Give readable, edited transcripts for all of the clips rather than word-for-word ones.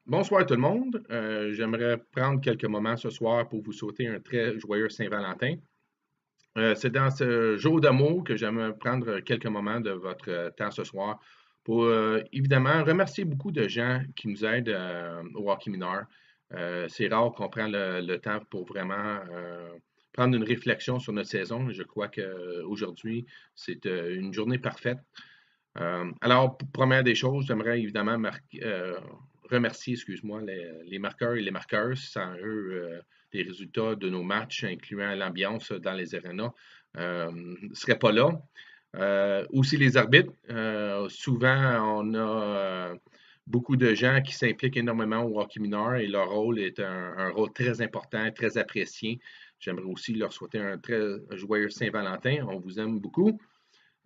Bonsoir tout le monde. J'aimerais prendre quelques moments ce soir pour vous souhaiter un très joyeux Saint-Valentin. C'est dans ce jour d'amour que j'aimerais prendre quelques moments de votre temps ce soir pour évidemment remercier beaucoup de gens qui nous aident au hockey mineur. C'est rare qu'on prenne le temps pour vraiment prendre une réflexion sur notre saison. Je crois qu'aujourd'hui, c'est une journée parfaite. Alors, première des choses, j'aimerais évidemment remercier, excuse-moi, les marqueurs et les marqueuses. Sans eux, les résultats de nos matchs, incluant l'ambiance dans les arénas, ne seraient pas là. Aussi les arbitres. Souvent, on a beaucoup de gens qui s'impliquent énormément au hockey mineur et leur rôle est un rôle très important, très apprécié. J'aimerais aussi leur souhaiter un très joyeux Saint-Valentin. On vous aime beaucoup.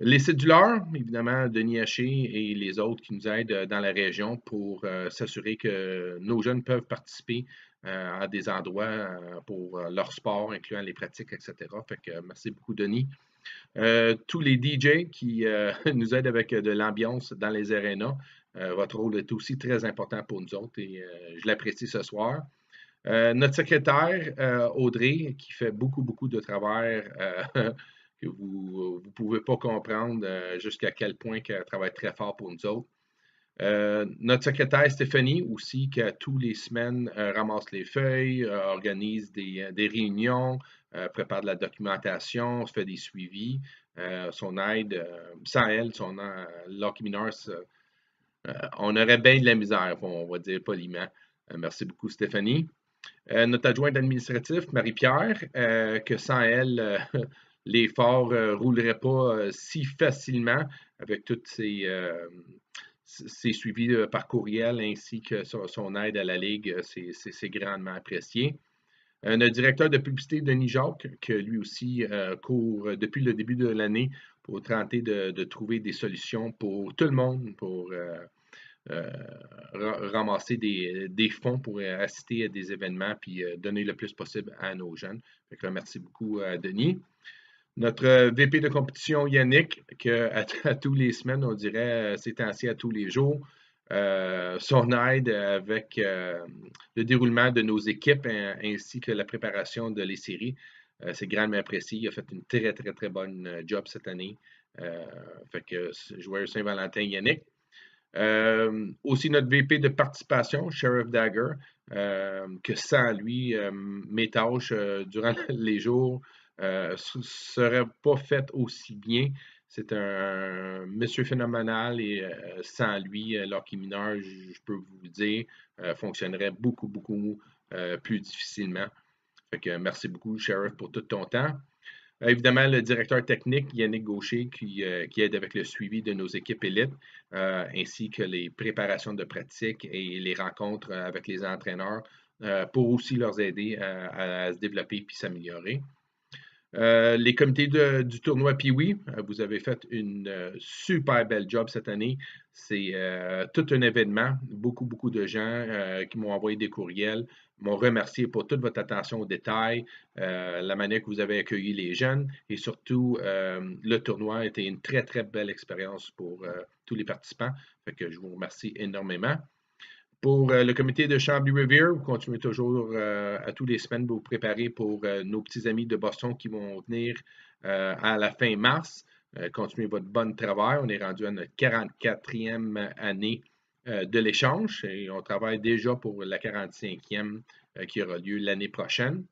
Les céduleurs, évidemment, Denis Haché et les autres qui nous aident dans la région pour s'assurer que nos jeunes peuvent participer à des endroits pour leur sport, incluant les pratiques, etc. Fait que merci beaucoup, Denis. Tous les DJ qui nous aident avec de l'ambiance dans les arénas, votre rôle est aussi très important pour nous autres et je l'apprécie ce soir. Notre secrétaire, Audrey, qui fait beaucoup, beaucoup de travail que vous ne pouvez pas comprendre jusqu'à quel point elle travaille très fort pour nous autres. Notre secrétaire Stéphanie aussi, qui tous les semaines ramasse les feuilles, organise des réunions, prépare de la documentation, fait des suivis. Son aide, sans elle, Lucky Miners, on aurait bien de la misère, on va dire poliment. Merci beaucoup, Stéphanie. Notre adjointe administratif, Marie-Pierre, que sans elle, l'effort ne roulerait pas si facilement avec tous ses suivis par courriel ainsi que son aide à la Ligue. C'est grandement apprécié. Notre directeur de publicité, Denis Jacques, que lui aussi court depuis le début de l'année pour tenter de trouver des solutions pour tout le monde, pour euh, ramasser des fonds pour assister à des événements puis donner le plus possible à nos jeunes. Fait que merci beaucoup, Denis. Notre VP de compétition, Yannick, que à tous les semaines, on dirait ces temps-ci à tous les jours, son aide avec le déroulement de nos équipes ainsi que la préparation de les séries, c'est grandement apprécié. Il a fait une très, très, très bonne job cette année. Fait que joyeux Saint-Valentin, Yannick. Aussi notre VP de participation, Sheriff Dagger, que sans lui, mes tâches durant les jours ne seraient pas faites aussi bien. C'est un monsieur phénoménal et sans lui, l'hockey mineur, je peux vous le dire, fonctionnerait beaucoup, beaucoup plus difficilement. Fait que merci beaucoup, Sheriff, pour tout ton temps. Évidemment, le directeur technique, Yannick Gaucher, qui aide avec le suivi de nos équipes élites, ainsi que les préparations de pratique et les rencontres avec les entraîneurs, pour aussi leur aider à se développer et s'améliorer. Les comités du tournoi Pee-Wee, vous avez fait une super belle job cette année. C'est tout un événement. Beaucoup, beaucoup de gens qui m'ont envoyé des courriels, m'ont remercié pour toute votre attention aux détails, la manière que vous avez accueilli les jeunes et surtout, le tournoi a été une très, très belle expérience pour tous les participants. Fait que je vous remercie énormément. Pour le comité de Chambly-Rivière, vous continuez toujours à tous les semaines vous préparer pour nos petits amis de Boston qui vont venir à la fin mars. Continuez votre bon travail. On est rendu à notre 44e année de l'échange et on travaille déjà pour la 45e qui aura lieu l'année prochaine.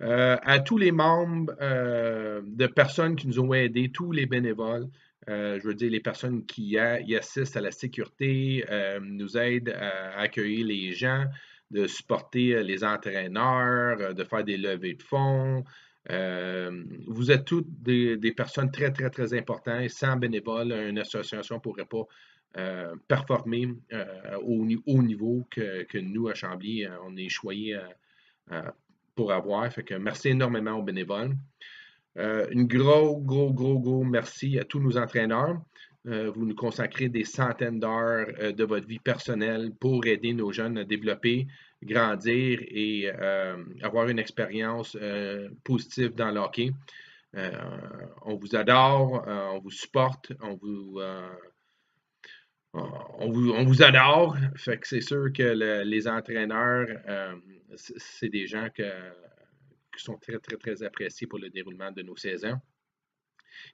À tous les membres de personnes qui nous ont aidés, tous les bénévoles, je veux dire les personnes qui y assistent à la sécurité, nous aident à accueillir les gens, de supporter les entraîneurs, de faire des levées de fonds. Vous êtes toutes des personnes très, très, très importantes et sans bénévoles, une association ne pourrait pas performer au niveau que nous, à Chambly, on est choyés pour avoir. Fait que merci énormément aux bénévoles. Une gros merci à tous nos entraîneurs. Vous nous consacrez des centaines d'heures de votre vie personnelle pour aider nos jeunes à développer, grandir et avoir une expérience positive dans le hockey. On vous adore, on vous supporte, On vous adore. Fait que c'est sûr que les entraîneurs, c'est des gens qui sont très, très, très appréciés pour le déroulement de nos saisons.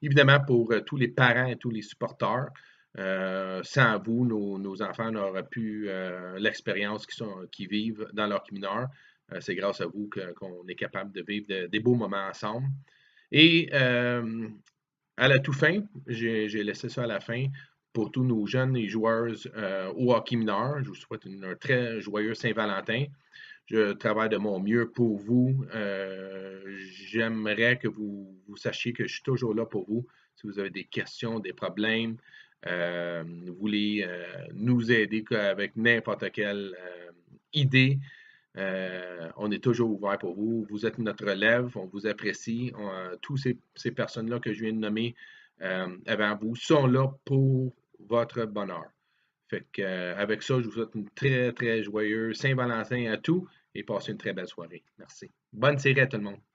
Évidemment, pour tous les parents et tous les supporters, sans vous, nos enfants n'auraient plus l'expérience qu'ils vivent dans leur mineur. C'est grâce à vous qu'on est capable de vivre des beaux moments ensemble. Et à la toute fin, j'ai laissé ça à la fin pour tous nos jeunes et joueurs au hockey mineur. Je vous souhaite un très joyeux Saint-Valentin. Je travaille de mon mieux pour vous. J'aimerais que vous sachiez que je suis toujours là pour vous. Si vous avez des questions, des problèmes, vous voulez nous aider avec n'importe quelle idée, on est toujours ouvert pour vous. Vous êtes notre relève, on vous apprécie. Tous ces personnes-là que je viens de nommer avant vous sont là pour votre bonheur. Fait que, avec ça, je vous souhaite une très, très joyeuse Saint-Valentin à tous et passez une très belle soirée. Merci. Bonne série à tout le monde.